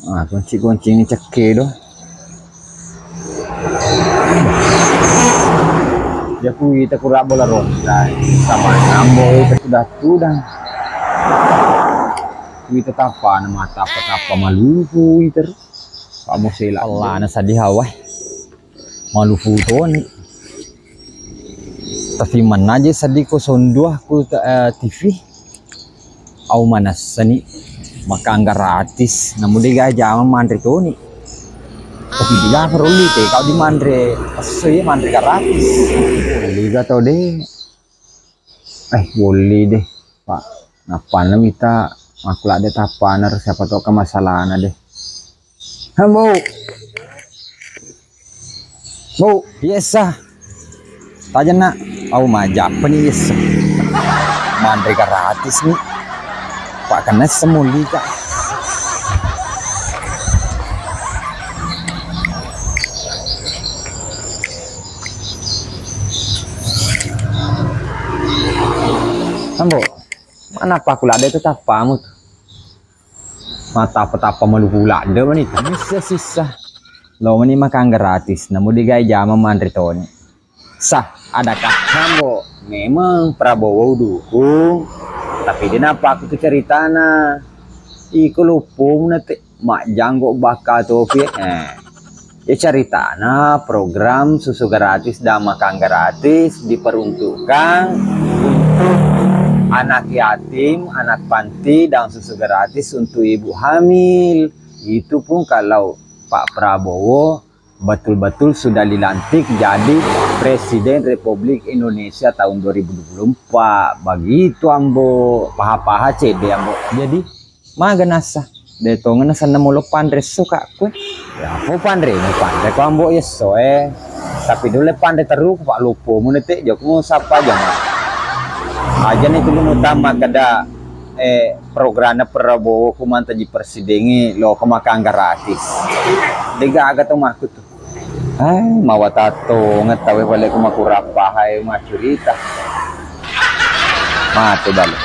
Ah, kunci-kunci ini ceke doh. Dia kui tak kurang bola ronda sama nambo itu sudah kui tetap apa mata apa maluku itu kamu sila Allah na sadih hawa maluku tuh nih tapi mana aja sadih ko sonduah ku TV au mana seni maka gratis namun dia jangan mandri tuh nih tapi dia perlu teh kau di mandre asli mandre gratis liga tau deh boleh deh pak ngapain kita aku lah deh tapaner siapa tahu ke masalahnya deh mau biasa tanya nak au majak nih yes mandre gratis nih pak karena semua liga Ambo, mana apa aku ada itu tapamu mata petapa maluku lada manita sisa lo ini makan gratis namun digai jama mandri toni sah adakah Ambo memang Prabowo dukung tapi kenapa aku tuh ceritana iku lupung nanti mak janggo bakal topi ya ceritana program susu gratis dan makan gratis diperuntukkan untuk anak yatim, anak panti dan susu gratis untuk ibu hamil. Itu pun kalau Pak Prabowo betul-betul sudah dilantik jadi Presiden Republik Indonesia tahun 2024. Begitu Ambo, paha-paha CD Ambo. Jadi maganasa detongan sana mulu pandre suka ku. Ya aku pandre ku Ambo yeso tapi dulu pandre terus Pak lupo mun teh jokmu sapa jangan aja nih tuh utama kada programnya Prabowo kumanta ji presidengi lo kemakan gratis dega agak tuh makut tuh mawa tato ngetawe balik kumakurapa hai macurita mati balik